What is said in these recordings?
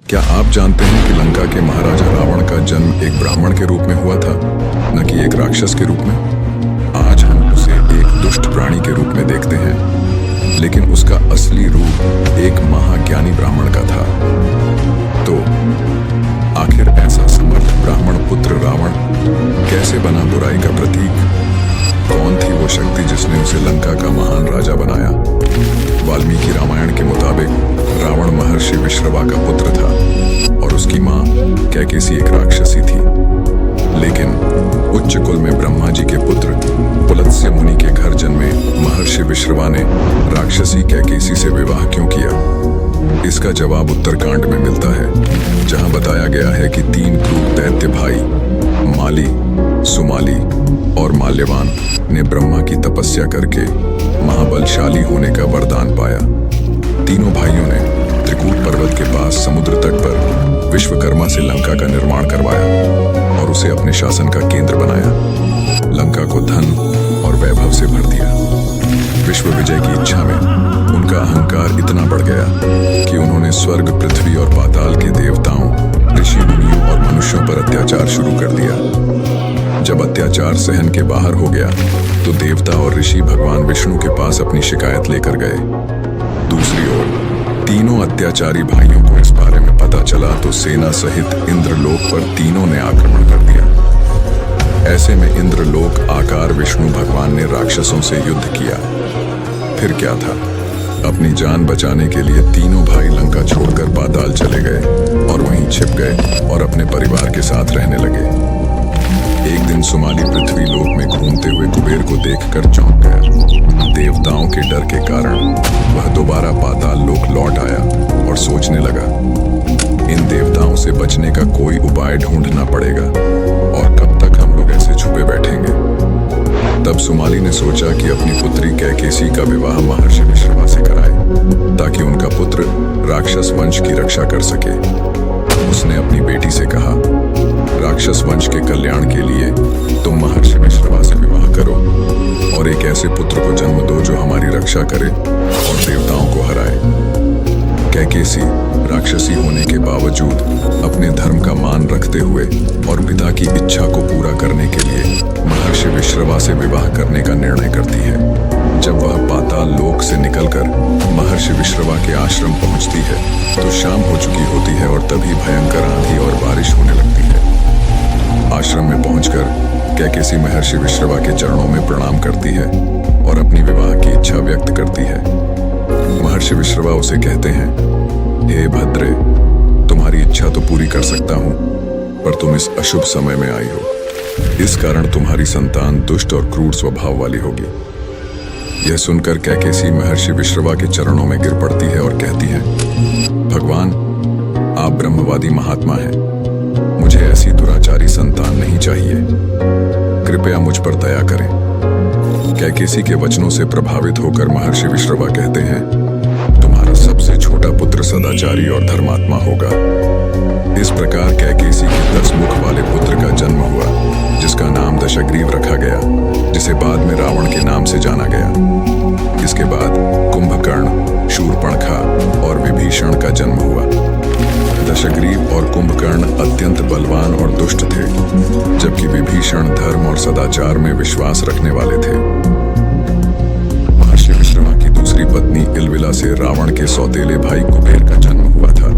क्या आप जानते हैं कि लंका के महाराजा रावण का जन्म एक ब्राह्मण के रूप में हुआ था, न कि एक राक्षस के रूप में? आज हम उसे एक दुष्ट प्राणी के रूप में देखते हैं, लेकिन उसका असली रूप एक महाज्ञानी ब्राह्मण का था। तो आखिर ऐसा समर्थ ब्राह्मण पुत्र रावण कैसे बना बुराई का प्रतीक? कौन थी वो शक्ति जिसने उसे लंका का महान राजा बनाया? वाल्मीकि रामायण के मुताबिक रावण महर्षि विश्रवा का पुत्र था और उसकी मां कैकेसी एक राक्षसी थी। लेकिन उच्च कुल में ब्रह्मा जी के पुत्र पुलत्स्य मुनि के घर जन्मे महर्षि विश्रवा ने राक्षसी कैकेसी से विवाह क्यों किया? इसका जवाब उत्तरकांड में मिलता है, जहां बताया गया है कि 3 क्रूर दैत्य भाई माली, सुमाली और माल्यवान ने ब्रह्मा की तपस्या करके महाबलशाली होने का वरदान पाया। तीनों भाइयों ने त्रिकूट पर्वत के पास समुद्र तट पर विश्वकर्मा से लंका का निर्माण करवाया और उसे अपने शासन का केंद्र बनाया। लंका को धन और वैभव से भर दिया। विश्व विजय की इच्छा में उनका अहंकार इतना बढ़ गया कि उन्होंने स्वर्ग, पृथ्वी और पाताल के देवताओं, ऋषि मुनियों और मनुष्यों पर अत्याचार शुरू कर दिया। जब अत्याचार सहन के बाहर हो गया तो देवता और ऋषि भगवान विष्णु के पास अपनी शिकायत लेकर गए। दूसरी ओर तीनों अत्याचारी भाइयों को इस बारे में पता चला तो सेना सहित इंद्रलोक पर तीनों ने आक्रमण कर दिया। ऐसे में इंद्रलोक आकार विष्णु भगवान ने राक्षसों से युद्ध किया। फिर क्या था, अपनी जान बचाने के लिए तीनों भाई लंका छोड़कर पाताल चले गए और वहीं छिप गए और अपने परिवार के साथ रहने लगे। एक दिन सुमाली पृथ्वी लोक में घूमते हुए कुबेर को देखकर चौंक गया। देवताओं के डर के कारण वह दोबारा पाताल लोक लौट आया और सोचने लगा, इन देवताओं से बचने का कोई उपाय ढूंढना पड़ेगा और कब तक हम लोग ऐसे छुपे बैठेंगे। तब सुमाली ने सोचा कि अपनी पुत्री कैकेसी का विवाह महर्षि विश्रवा से कराए ताकि उनका पुत्र राक्षस वंश की रक्षा कर सके। उसने अपनी बेटी से कहा, राक्षस वंश के कल्याण के लिए तुम महर्षि विश्रवा से विवाह करो और एक ऐसे पुत्र को जन्म दो जो हमारी रक्षा करे और देवताओं को हराए। कैकेसी राक्षसी होने के बावजूद अपने धर्म का मान रखते हुए और पिता की इच्छा को पूरा करने के लिए महर्षि विश्रवा से विवाह करने का निर्णय करती है। जब वह पाताल लोक से निकलकर महर्षि विश्रवा के आश्रम पहुंचती है तो शाम हो चुकी होती है और तभी भयंकर आंधी और बारिश होने लगती है। आश्रम में पहुंचकर कैकेसी महर्षि विश्रवा के चरणों में प्रणाम करती है और अपनी विवाह की इच्छा व्यक्त करती है। महर्षि विश्रवा उसे कहते हैं, हे भद्रे, तुम्हारी इच्छा तो पूरी कर सकता हूं, पर तुम इस अशुभ समय में आई हो। इस कारण तुम्हारी संतान दुष्ट और क्रूर स्वभाव वाली होगी। यह सुनकर कैकेसी महर्षि विश्रवा के चरणों में गिर पड़ती है और कहती है, भगवान, आप ब्रह्मवादी महात्मा हैं, मुझे ऐसी दुराचारी संतान नहीं चाहिए, कृपया मुझ पर दया करें। कैकेसी के वचनों से प्रभावित होकर महर्षि विश्रवा कहते हैं, तुम्हारा सबसे छोटा पुत्र सदाचारी और धर्मात्मा होगा। इस प्रकार कैकेसी के 10 मुख वाले पुत्र का जन्म हुआ, जिसका नाम दशग्रीव रखा गया, जिसे बाद में रावण के नाम से जाना गया। इसके बाद कुंभकर्ण, शूर्पणखा और विभीषण का जन्म हुआ। दशग्रीव और कुंभकर्ण अत्यंत बलवान और दुष्ट थे, जबकि विभीषण धर्म और सदाचार में विश्वास रखने वाले थे। महर्षि विश्रवा की दूसरी पत्नी इलविला से रावण के सौतेले भाई कुबेर का जन्म हुआ था,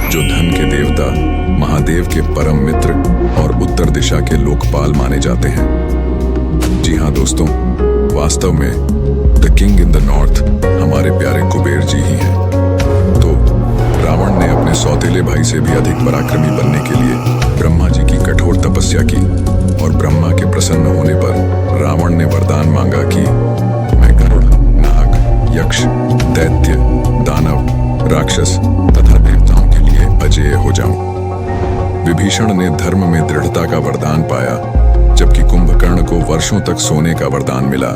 जो धन के देवता, महादेव के परम मित्र और उत्तर दिशा के लोकपाल माने जाते हैं। जी हाँ दोस्तों, वास्तव में the king in the north हमारे प्यारे कुबेर जी ही हैं। तो रावण ने अपने सौतेले भाई से भी अधिक पराक्रमी बनने के लिए ब्रह्मा जी की कठोर तपस्या की और ब्रह्मा के प्रसन्न होने पर रावण ने वरदान मांगा कि मैं गरुड़, नाग, यक्ष, दैत्य, दानव, राक्षस तथा देवताओं के लिए अजेय हो जाऊं। विभीषण ने धर्म में दृढ़ता का वरदान पाया, जबकि कुंभकर्ण को वर्षों तक सोने का वरदान मिला।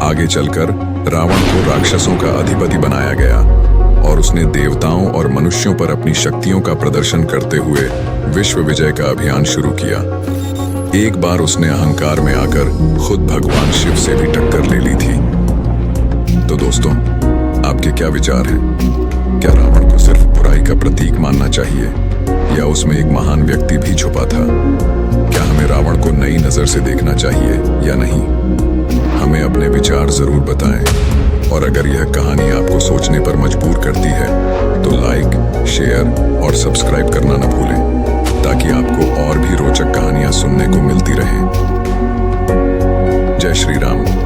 आगे चलकर रावण को राक्षसों का अधिपति बनाया गया और उसने देवताओं और मनुष्यों पर अपनी शक्तियों का प्रदर्शन करते हुए विश्व विजय का अभियान शुरू किया। एक बार उसने अहंकार में आकर खुद भगवान शिव से भी टक्कर ले ली थी। तो दोस्तों, आपके क्या विचार हैं? क्या रावण को सिर्फ बुराई का प्रतीक मानना चाहिए या उसमें एक महान व्यक्ति भी छुपा था? क्या हमें रावण को नई नजर से देखना चाहिए या नहीं? हमें अपने विचार जरूर बताएं। और अगर यह कहानी आपको सोचने पर मजबूर करती है तो लाइक, शेयर और सब्सक्राइब करना न भूलें, ताकि आपको और भी रोचक कहानियां सुनने को मिलती रहें। जय श्री राम।